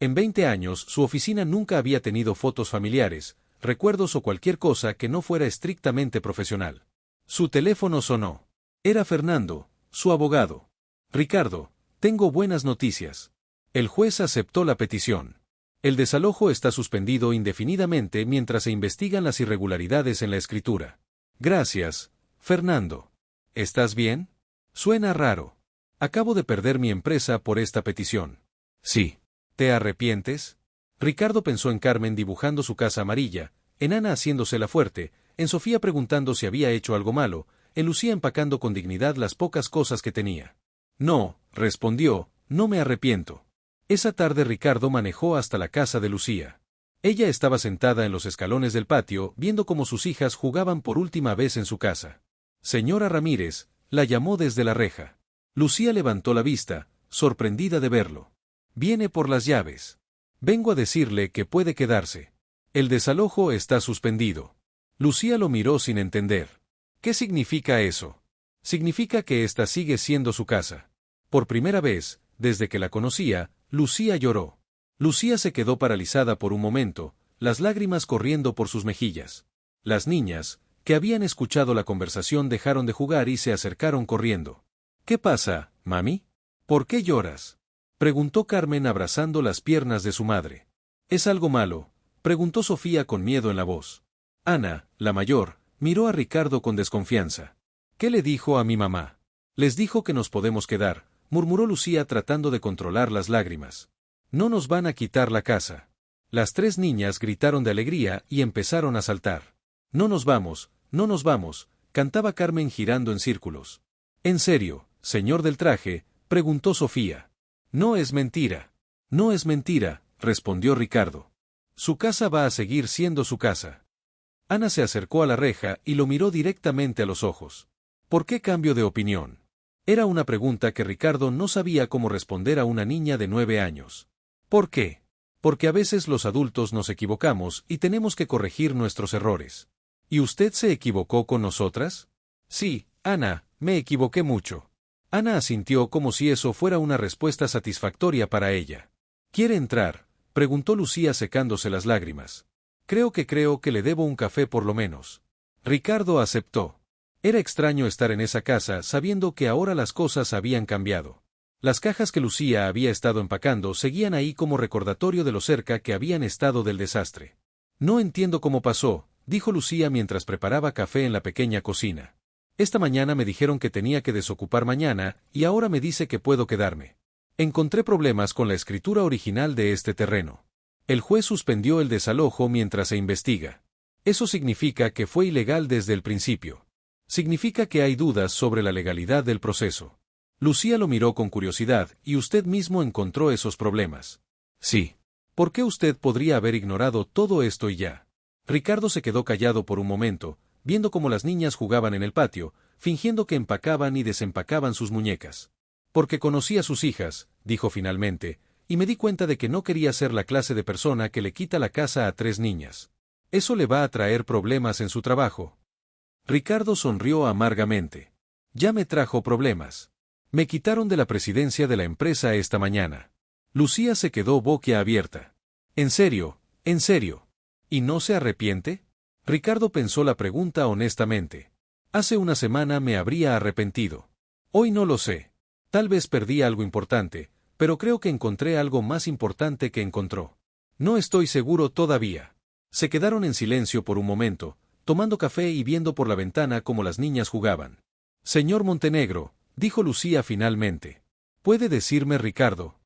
En 20 años su oficina nunca había tenido fotos familiares, recuerdos o cualquier cosa que no fuera estrictamente profesional. Su teléfono sonó. Era Fernando, su abogado. Ricardo, tengo buenas noticias. El juez aceptó la petición. El desalojo está suspendido indefinidamente mientras se investigan las irregularidades en la escritura. Gracias, Fernando. ¿Estás bien? Suena raro. Acabo de perder mi empresa por esta petición. Sí. ¿Te arrepientes? Ricardo pensó en Carmen dibujando su casa amarilla, en Ana haciéndosela fuerte, en Sofía preguntando si había hecho algo malo, en Lucía empacando con dignidad las pocas cosas que tenía. No, respondió, no me arrepiento. Esa tarde Ricardo manejó hasta la casa de Lucía. Ella estaba sentada en los escalones del patio, viendo cómo sus hijas jugaban por última vez en su casa. Señora Ramírez, la llamó desde la reja. Lucía levantó la vista, sorprendida de verlo. Viene por las llaves. Vengo a decirle que puede quedarse. El desalojo está suspendido. Lucía lo miró sin entender. ¿Qué significa eso? Significa que esta sigue siendo su casa. Por primera vez, desde que la conocía, Lucía lloró. Lucía se quedó paralizada por un momento, las lágrimas corriendo por sus mejillas. Las niñas, que habían escuchado la conversación, dejaron de jugar y se acercaron corriendo. ¿Qué pasa, mami? ¿Por qué lloras? Preguntó Carmen abrazando las piernas de su madre. ¿Es algo malo? Preguntó Sofía con miedo en la voz. Ana, la mayor, miró a Ricardo con desconfianza. ¿Qué le dijo a mi mamá? Les dijo que nos podemos quedar, murmuró Lucía tratando de controlar las lágrimas. No nos van a quitar la casa. Las 3 niñas gritaron de alegría y empezaron a saltar. No nos vamos, cantaba Carmen girando en círculos. ¿En serio, señor del traje? Preguntó Sofía. No es mentira. No es mentira, respondió Ricardo. Su casa va a seguir siendo su casa. Ana se acercó a la reja y lo miró directamente a los ojos. ¿Por qué cambio de opinión? Era una pregunta que Ricardo no sabía cómo responder a una niña de 9 años. ¿Por qué? Porque a veces los adultos nos equivocamos y tenemos que corregir nuestros errores. ¿Y usted se equivocó con nosotras? Sí, Ana, me equivoqué mucho. Ana asintió como si eso fuera una respuesta satisfactoria para ella. ¿Quiere entrar?, preguntó Lucía secándose las lágrimas. Creo que le debo un café por lo menos. Ricardo aceptó. Era extraño estar en esa casa sabiendo que ahora las cosas habían cambiado. Las cajas que Lucía había estado empacando seguían ahí como recordatorio de lo cerca que habían estado del desastre. No entiendo cómo pasó, dijo Lucía mientras preparaba café en la pequeña cocina. Esta mañana me dijeron que tenía que desocupar mañana, y ahora me dice que puedo quedarme. Encontré problemas con la escritura original de este terreno. El juez suspendió el desalojo mientras se investiga. Eso significa que fue ilegal desde el principio. Significa que hay dudas sobre la legalidad del proceso. Lucía lo miró con curiosidad, y usted mismo encontró esos problemas. Sí. ¿Por qué usted podría haber ignorado todo esto y ya? Ricardo se quedó callado por un momento, viendo cómo las niñas jugaban en el patio, fingiendo que empacaban y desempacaban sus muñecas. Porque conocí a sus hijas, dijo finalmente, y me di cuenta de que no quería ser la clase de persona que le quita la casa a 3 niñas. Eso le va a traer problemas en su trabajo. Ricardo sonrió amargamente. Ya me trajo problemas. Me quitaron de la presidencia de la empresa esta mañana. Lucía se quedó boquiabierta. ¿En serio? ¿En serio? ¿Y no se arrepiente? Ricardo pensó la pregunta honestamente. Hace una semana me habría arrepentido. Hoy no lo sé. Tal vez perdí algo importante, pero creo que encontré algo más importante que encontró. No estoy seguro todavía. Se quedaron en silencio por un momento, tomando café y viendo por la ventana cómo las niñas jugaban. Señor Montenegro, dijo Lucía finalmente. ¿Puede decirme Ricardo?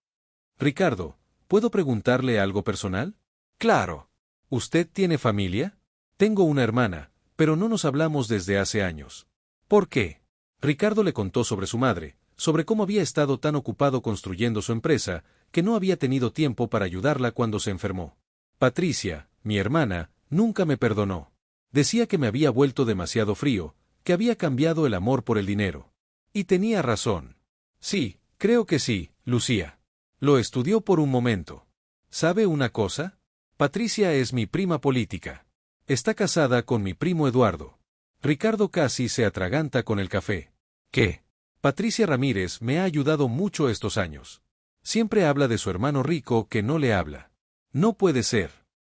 Ricardo, ¿puedo preguntarle algo personal? Claro. ¿Usted tiene familia? Tengo una hermana, pero no nos hablamos desde hace años. ¿Por qué? Ricardo le contó sobre su madre, sobre cómo había estado tan ocupado construyendo su empresa, que no había tenido tiempo para ayudarla cuando se enfermó. Patricia, mi hermana, nunca me perdonó. Decía que me había vuelto demasiado frío, que había cambiado el amor por el dinero. Y tenía razón. Sí, creo que sí, Lucía. Lo estudió por un momento. ¿Sabe una cosa? Patricia es mi prima política. Está casada con mi primo Eduardo. Ricardo casi se atraganta con el café. ¿Qué? Patricia Ramírez me ha ayudado mucho estos años. Siempre habla de su hermano rico que no le habla. No puede ser.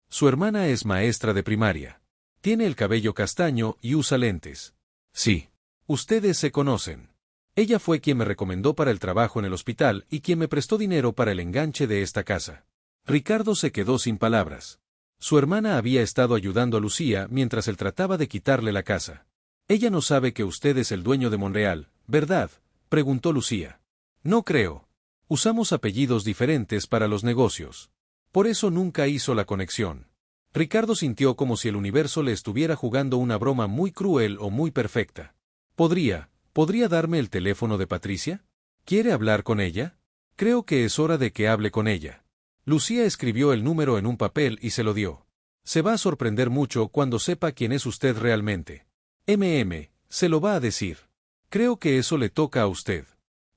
Su hermana es maestra de primaria. Tiene el cabello castaño y usa lentes. Sí. Ustedes se conocen. Ella fue quien me recomendó para el trabajo en el hospital y quien me prestó dinero para el enganche de esta casa. Ricardo se quedó sin palabras. Su hermana había estado ayudando a Lucía mientras él trataba de quitarle la casa. Ella no sabe que usted es el dueño de Monreal, ¿verdad? Preguntó Lucía. No creo. Usamos apellidos diferentes para los negocios. Por eso nunca hizo la conexión. Ricardo sintió como si el universo le estuviera jugando una broma muy cruel o muy perfecta. ¿Podría darme el teléfono de Patricia? ¿Quiere hablar con ella? Creo que es hora de que hable con ella. Lucía escribió el número en un papel y se lo dio. Se va a sorprender mucho cuando sepa quién es usted realmente. Se lo va a decir. Creo que eso le toca a usted.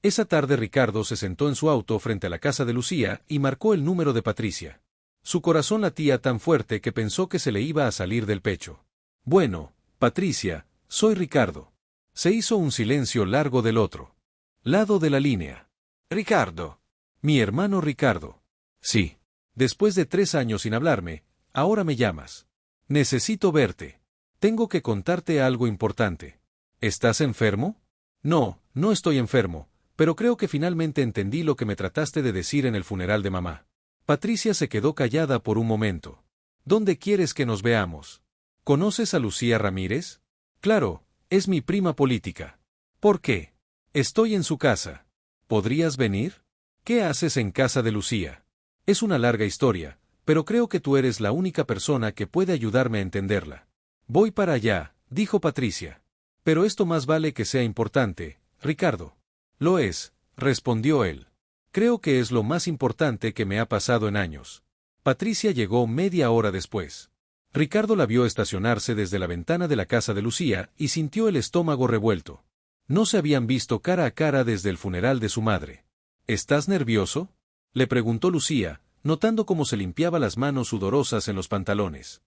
Esa tarde Ricardo se sentó en su auto frente a la casa de Lucía y marcó el número de Patricia. Su corazón latía tan fuerte que pensó que se le iba a salir del pecho. Bueno, Patricia, soy Ricardo. Se hizo un silencio largo del otro lado de la línea. Ricardo. Mi hermano Ricardo. Sí. Después de 3 años sin hablarme, ahora me llamas. Necesito verte. Tengo que contarte algo importante. ¿Estás enfermo? No, no estoy enfermo, pero creo que finalmente entendí lo que me trataste de decir en el funeral de mamá. Patricia se quedó callada por un momento. ¿Dónde quieres que nos veamos? ¿Conoces a Lucía Ramírez? Claro, es mi prima política. ¿Por qué? Estoy en su casa. ¿Podrías venir? ¿Qué haces en casa de Lucía? Es una larga historia, pero creo que tú eres la única persona que puede ayudarme a entenderla. Voy para allá, dijo Patricia. Pero esto más vale que sea importante, Ricardo. Lo es, respondió él. Creo que es lo más importante que me ha pasado en años. Patricia llegó media hora después. Ricardo la vio estacionarse desde la ventana de la casa de Lucía y sintió el estómago revuelto. No se habían visto cara a cara desde el funeral de su madre. ¿Estás nervioso?, le preguntó Lucía, notando cómo se limpiaba las manos sudorosas en los pantalones.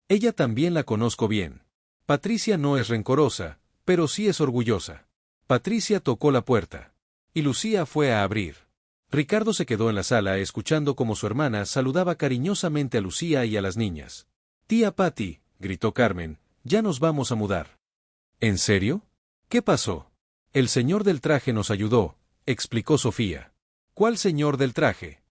Ella también la conozco bien. Patricia no es rencorosa, pero sí es orgullosa. Patricia tocó la puerta. Y Lucía fue a abrir. Ricardo se quedó en la sala escuchando cómo su hermana saludaba cariñosamente a Lucía y a las niñas. «Tía Patty», gritó Carmen, «ya nos vamos a mudar». ¿En serio? ¿Qué pasó? El señor del traje nos ayudó, explicó Sofía. ¿Cuál señor del traje?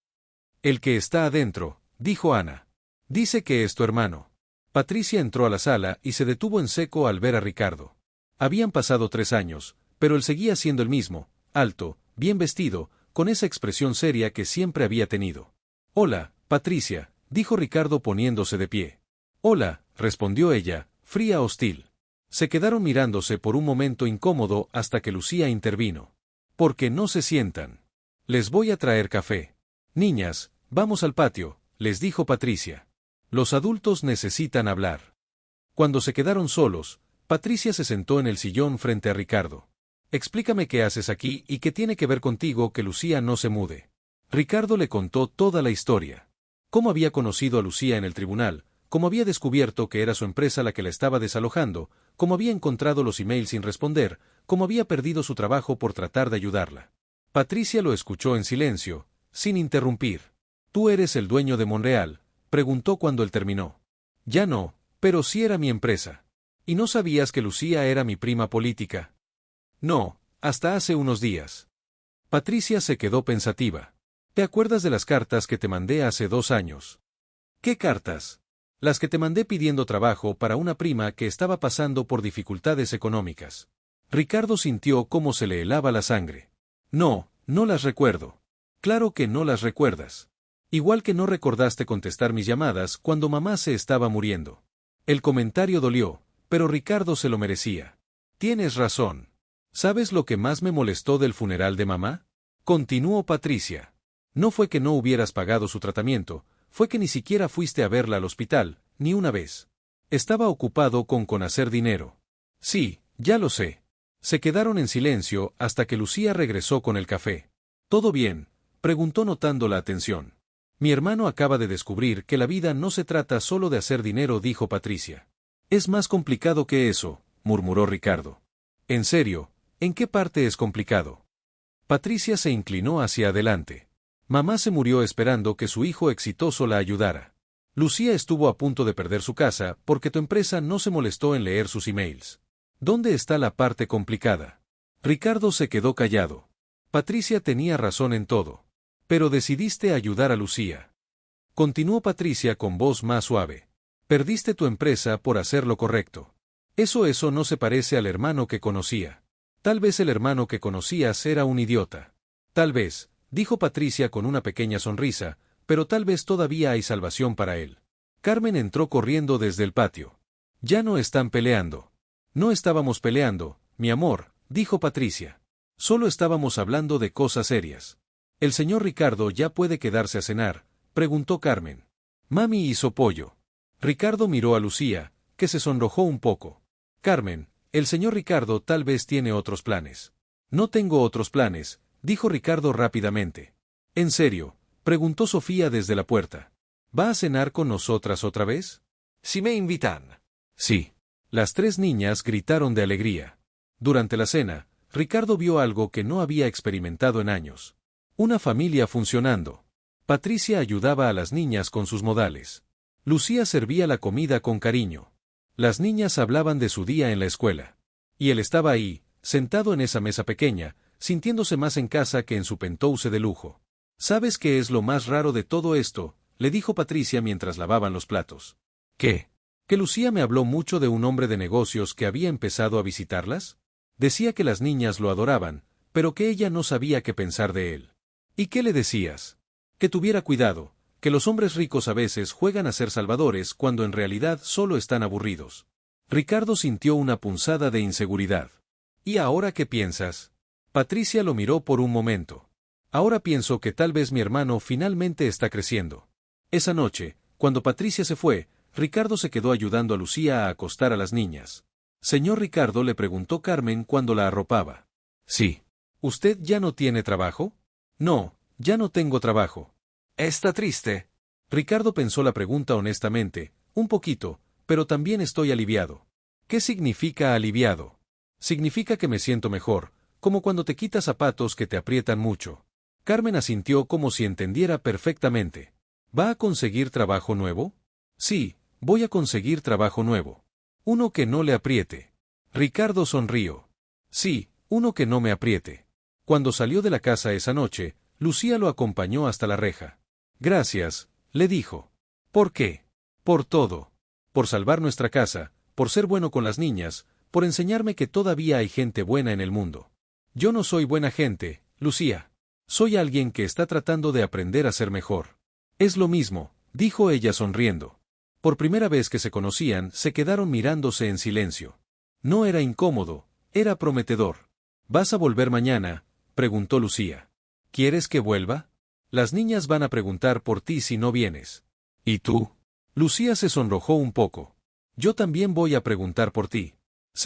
El que está adentro, dijo Ana. Dice que es tu hermano. Patricia entró a la sala y se detuvo en seco al ver a Ricardo. Habían pasado 3 años, pero él seguía siendo el mismo, alto, bien vestido, con esa expresión seria que siempre había tenido. «Hola, Patricia», dijo Ricardo poniéndose de pie. «Hola», respondió ella, fría hostil. Se quedaron mirándose por un momento incómodo hasta que Lucía intervino. «¿Por qué no se sientan? Les voy a traer café». «Niñas, vamos al patio», les dijo Patricia. «Los adultos necesitan hablar». Cuando se quedaron solos, Patricia se sentó en el sillón frente a Ricardo. «Explícame qué haces aquí y qué tiene que ver contigo que Lucía no se mude». Ricardo le contó toda la historia. Cómo había conocido a Lucía en el tribunal, cómo había descubierto que era su empresa la que la estaba desalojando, cómo había encontrado los emails sin responder, cómo había perdido su trabajo por tratar de ayudarla. Patricia lo escuchó en silencio, sin interrumpir. «¿Tú eres el dueño de Monreal?», preguntó cuando él terminó. «Ya no, pero sí era mi empresa». «¿Y no sabías que Lucía era mi prima política?» «No, hasta hace unos días». Patricia se quedó pensativa. «¿Te acuerdas de las cartas que te mandé hace 2 años?» «¿Qué cartas?» Las que te mandé pidiendo trabajo para una prima que estaba pasando por dificultades económicas. Ricardo sintió cómo se le helaba la sangre. No, no las recuerdo. Claro que no las recuerdas. Igual que no recordaste contestar mis llamadas cuando mamá se estaba muriendo. El comentario dolió, pero Ricardo se lo merecía. Tienes razón. ¿Sabes lo que más me molestó del funeral de mamá? Continuó Patricia. No fue que no hubieras pagado su tratamiento, fue que ni siquiera fuiste a verla al hospital, ni una vez. Estaba ocupado con hacer dinero. Sí, ya lo sé. Se quedaron en silencio hasta que Lucía regresó con el café. ¿Todo bien?, preguntó notando la atención. Mi hermano acaba de descubrir que la vida no se trata solo de hacer dinero, dijo Patricia. Es más complicado que eso, murmuró Ricardo. ¿En serio? ¿En qué parte es complicado? Patricia se inclinó hacia adelante. Mamá se murió esperando que su hijo exitoso la ayudara. Lucía estuvo a punto de perder su casa porque tu empresa no se molestó en leer sus emails. ¿Dónde está la parte complicada? Ricardo se quedó callado. Patricia tenía razón en todo. Pero decidiste ayudar a Lucía. Continuó Patricia con voz más suave. Perdiste tu empresa por hacer lo correcto. Eso no se parece al hermano que conocía. Tal vez el hermano que conocías era un idiota. Tal vez, dijo Patricia con una pequeña sonrisa, pero tal vez todavía hay salvación para él. Carmen entró corriendo desde el patio. Ya no están peleando. No estábamos peleando, mi amor, dijo Patricia. Solo estábamos hablando de cosas serias. ¿El señor Ricardo ya puede quedarse a cenar?, preguntó Carmen. Mami hizo pollo. Ricardo miró a Lucía, que se sonrojó un poco. Carmen, el señor Ricardo tal vez tiene otros planes. No tengo otros planes, dijo Ricardo rápidamente. ¿En serio?, preguntó Sofía desde la puerta. ¿Va a cenar con nosotras otra vez? Si me invitan. Sí. Las tres niñas gritaron de alegría. Durante la cena, Ricardo vio algo que no había experimentado en años. Una familia funcionando. Patricia ayudaba a las niñas con sus modales. Lucía servía la comida con cariño. Las niñas hablaban de su día en la escuela. Y él estaba ahí, sentado en esa mesa pequeña, sintiéndose más en casa que en su penthouse de lujo. ¿Sabes qué es lo más raro de todo esto?, le dijo Patricia mientras lavaban los platos. ¿Qué? ¿Que Lucía me habló mucho de un hombre de negocios que había empezado a visitarlas? Decía que las niñas lo adoraban, pero que ella no sabía qué pensar de él. ¿Y qué le decías? Que tuviera cuidado, que los hombres ricos a veces juegan a ser salvadores cuando en realidad solo están aburridos. Ricardo sintió una punzada de inseguridad. ¿Y ahora qué piensas? Patricia lo miró por un momento. Ahora pienso que tal vez mi hermano finalmente está creciendo. Esa noche, cuando Patricia se fue, Ricardo se quedó ayudando a Lucía a acostar a las niñas. Señor Ricardo, le preguntó Carmen cuando la arropaba. Sí. ¿Usted ya no tiene trabajo? No, ya no tengo trabajo. ¿Está triste? Ricardo pensó la pregunta honestamente, un poquito, pero también estoy aliviado. ¿Qué significa aliviado? Significa que me siento mejor, como cuando te quitas zapatos que te aprietan mucho. Carmen asintió como si entendiera perfectamente. ¿Va a conseguir trabajo nuevo? Sí, voy a conseguir trabajo nuevo. Uno que no le apriete. Ricardo sonrió. Sí, uno que no me apriete. Cuando salió de la casa esa noche, Lucía lo acompañó hasta la reja. Gracias, le dijo. ¿Por qué? Por todo. Por salvar nuestra casa, por ser bueno con las niñas, por enseñarme que todavía hay gente buena en el mundo. Yo no soy buena gente, Lucía. Soy alguien que está tratando de aprender a ser mejor. Es lo mismo, dijo ella sonriendo. Por primera vez que se conocían, se quedaron mirándose en silencio. No era incómodo, era prometedor. ¿Vas a volver mañana?, preguntó Lucía. ¿Quieres que vuelva? Las niñas van a preguntar por ti si no vienes. ¿Y tú? Lucía se sonrojó un poco. Yo también voy a preguntar por ti.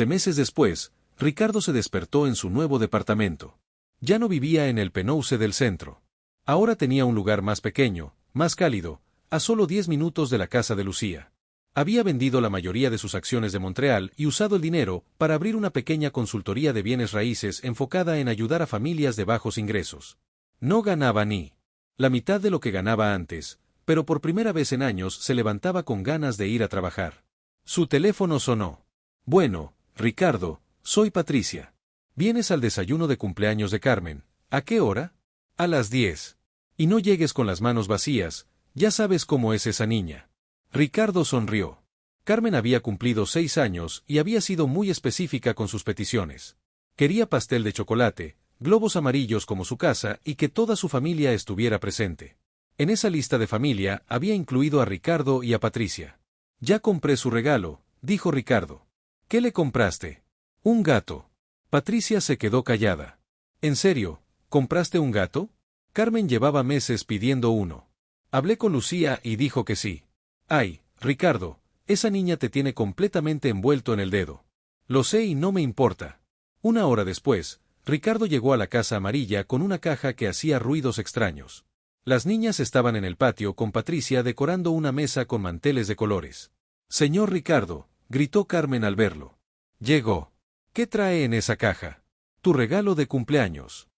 Meses después, Ricardo se despertó en su nuevo departamento. Ya no vivía en el penthouse del centro. Ahora tenía un lugar más pequeño, más cálido, a solo 10 minutos de la casa de Lucía. Había vendido la mayoría de sus acciones de Montreal y usado el dinero para abrir una pequeña consultoría de bienes raíces enfocada en ayudar a familias de bajos ingresos. No ganaba ni la mitad de lo que ganaba antes, pero por primera vez en años se levantaba con ganas de ir a trabajar. Su teléfono sonó. Bueno, Ricardo, soy Patricia. ¿Vienes al desayuno de cumpleaños de Carmen? ¿A qué hora? A las 10. Y no llegues con las manos vacías, ya sabes cómo es esa niña. Ricardo sonrió. Carmen había cumplido 6 años y había sido muy específica con sus peticiones. Quería pastel de chocolate, globos amarillos como su casa y que toda su familia estuviera presente. En esa lista de familia había incluido a Ricardo y a Patricia. Ya compré su regalo, dijo Ricardo. ¿Qué le compraste? Un gato. Patricia se quedó callada. ¿En serio, compraste un gato? Carmen llevaba meses pidiendo uno. Hablé con Lucía y dijo que sí. Ay, Ricardo, esa niña te tiene completamente envuelto en el dedo. Lo sé y no me importa. Una hora después, Ricardo llegó a la casa amarilla con una caja que hacía ruidos extraños. Las niñas estaban en el patio con Patricia decorando una mesa con manteles de colores. Señor Ricardo, gritó Carmen al verlo. Llegó. ¿Qué trae en esa caja? Tu regalo de cumpleaños.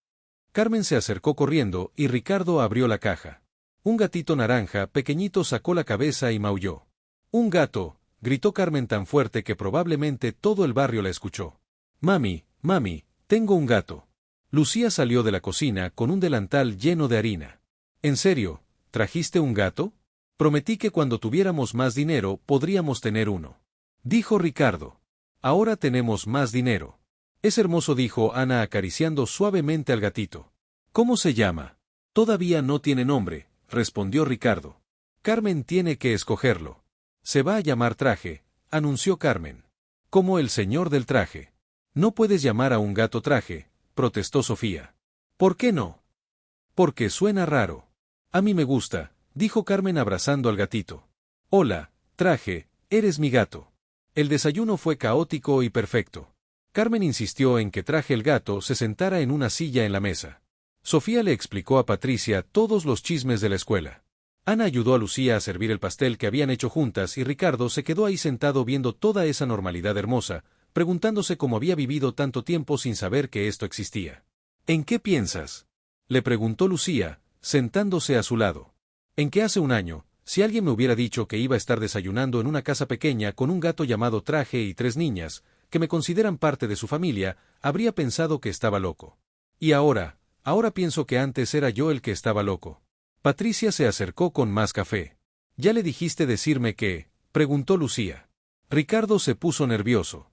Carmen se acercó corriendo y Ricardo abrió la caja. Un gatito naranja pequeñito sacó la cabeza y maulló. ¡Un gato!, gritó Carmen tan fuerte que probablemente todo el barrio la escuchó. Mami, mami, tengo un gato. Lucía salió de la cocina con un delantal lleno de harina. ¿En serio, trajiste un gato? Prometí que cuando tuviéramos más dinero podríamos tener uno. Dijo Ricardo. Ahora tenemos más dinero. Es hermoso, dijo Ana acariciando suavemente al gatito. ¿Cómo se llama? Todavía no tiene nombre, respondió Ricardo. Carmen tiene que escogerlo. Se va a llamar Traje, anunció Carmen. Como el señor del traje. No puedes llamar a un gato Traje, protestó Sofía. ¿Por qué no? Porque suena raro. A mí me gusta, dijo Carmen abrazando al gatito. Hola, Traje, eres mi gato. El desayuno fue caótico y perfecto. Carmen insistió en que Traje el gato se sentara en una silla en la mesa. Sofía le explicó a Patricia todos los chismes de la escuela. Ana ayudó a Lucía a servir el pastel que habían hecho juntas y Ricardo se quedó ahí sentado viendo toda esa normalidad hermosa, preguntándose cómo había vivido tanto tiempo sin saber que esto existía. ¿En qué piensas?, le preguntó Lucía, sentándose a su lado. En que hace un año, si alguien me hubiera dicho que iba a estar desayunando en una casa pequeña con un gato llamado Traje y 3 niñas, que me consideran parte de su familia, habría pensado que estaba loco. Y ahora pienso que antes era yo el que estaba loco. Patricia se acercó con más café. ¿Ya le dijiste decirme qué?, preguntó Lucía. Ricardo se puso nervioso.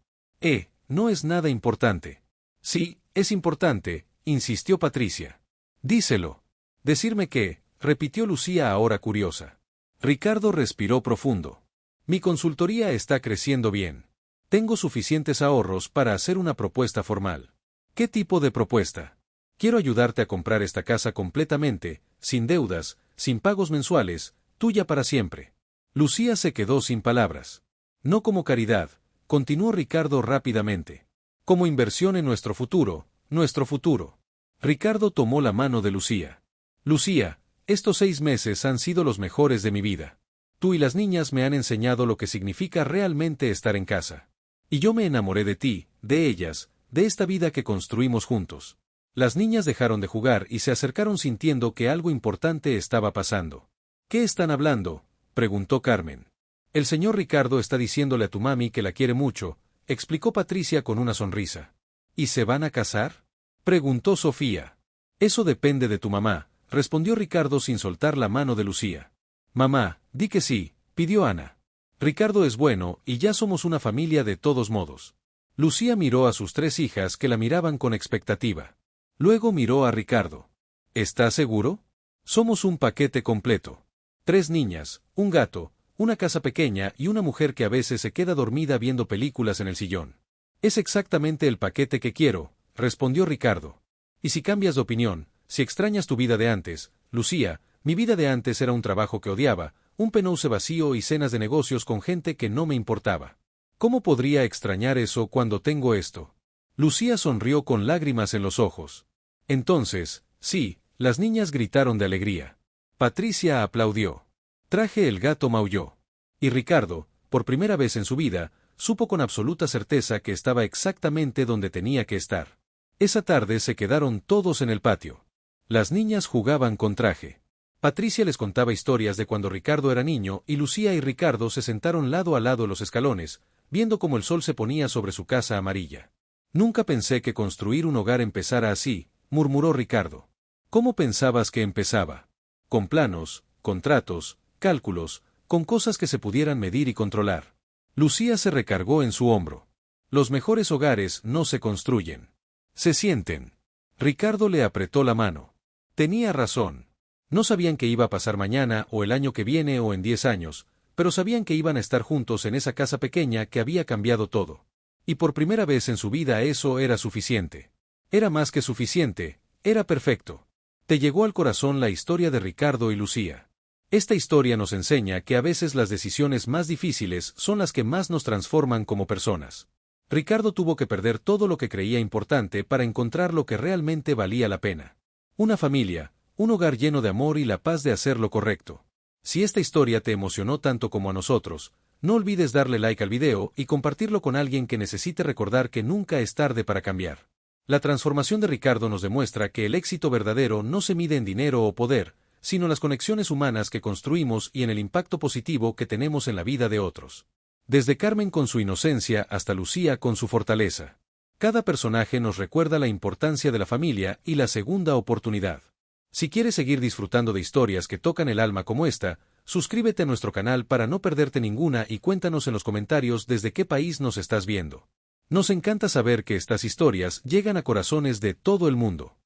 No es nada importante. Sí, es importante, insistió Patricia. Díselo. Decirme qué, repitió Lucía ahora curiosa. Ricardo respiró profundo. Mi consultoría está creciendo bien. Tengo suficientes ahorros para hacer una propuesta formal. ¿Qué tipo de propuesta? Quiero ayudarte a comprar esta casa completamente, sin deudas, sin pagos mensuales, tuya para siempre. Lucía se quedó sin palabras. No como caridad, continuó Ricardo rápidamente. Como inversión en nuestro futuro, nuestro futuro. Ricardo tomó la mano de Lucía. Lucía, estos 6 meses han sido los mejores de mi vida. Tú y las niñas me han enseñado lo que significa realmente estar en casa. Y yo me enamoré de ti, de ellas, de esta vida que construimos juntos. Las niñas dejaron de jugar y se acercaron sintiendo que algo importante estaba pasando. ¿Qué están hablando?, preguntó Carmen. El señor Ricardo está diciéndole a tu mami que la quiere mucho, explicó Patricia con una sonrisa. ¿Y se van a casar?, preguntó Sofía. Eso depende de tu mamá, respondió Ricardo sin soltar la mano de Lucía. Mamá, di que sí, pidió Ana. Ricardo es bueno y ya somos una familia de todos modos. Lucía miró a sus 3 hijas que la miraban con expectativa. Luego miró a Ricardo. ¿Estás seguro? Somos un paquete completo. 3 niñas, un gato, una casa pequeña y una mujer que a veces se queda dormida viendo películas en el sillón. Es exactamente el paquete que quiero, respondió Ricardo. Y si cambias de opinión, si extrañas tu vida de antes, Lucía, mi vida de antes era un trabajo que odiaba, un penúse vacío y cenas de negocios con gente que no me importaba. ¿Cómo podría extrañar eso cuando tengo esto? Lucía sonrió con lágrimas en los ojos. Entonces, sí, las niñas gritaron de alegría. Patricia aplaudió. Traje el gato maulló. Y Ricardo, por primera vez en su vida, supo con absoluta certeza que estaba exactamente donde tenía que estar. Esa tarde se quedaron todos en el patio. Las niñas jugaban con Traje. Patricia les contaba historias de cuando Ricardo era niño y Lucía y Ricardo se sentaron lado a lado en los escalones, viendo cómo el sol se ponía sobre su casa amarilla. Nunca pensé que construir un hogar empezara así, murmuró Ricardo. ¿Cómo pensabas que empezaba? Con planos, contratos, cálculos, con cosas que se pudieran medir y controlar. Lucía se recargó en su hombro. Los mejores hogares no se construyen. Se sienten. Ricardo le apretó la mano. Tenía razón. No sabían qué iba a pasar mañana o el año que viene o en 10 años, pero sabían que iban a estar juntos en esa casa pequeña que había cambiado todo. Y por primera vez en su vida eso era suficiente. Era más que suficiente, era perfecto. Te llegó al corazón la historia de Ricardo y Lucía. Esta historia nos enseña que a veces las decisiones más difíciles son las que más nos transforman como personas. Ricardo tuvo que perder todo lo que creía importante para encontrar lo que realmente valía la pena. Una familia, un hogar lleno de amor y la paz de hacer lo correcto. Si esta historia te emocionó tanto como a nosotros, no olvides darle like al video y compartirlo con alguien que necesite recordar que nunca es tarde para cambiar. La transformación de Ricardo nos demuestra que el éxito verdadero no se mide en dinero o poder, sino en las conexiones humanas que construimos y en el impacto positivo que tenemos en la vida de otros. Desde Carmen con su inocencia hasta Lucía con su fortaleza. Cada personaje nos recuerda la importancia de la familia y la segunda oportunidad. Si quieres seguir disfrutando de historias que tocan el alma como esta, suscríbete a nuestro canal para no perderte ninguna y cuéntanos en los comentarios desde qué país nos estás viendo. Nos encanta saber que estas historias llegan a corazones de todo el mundo.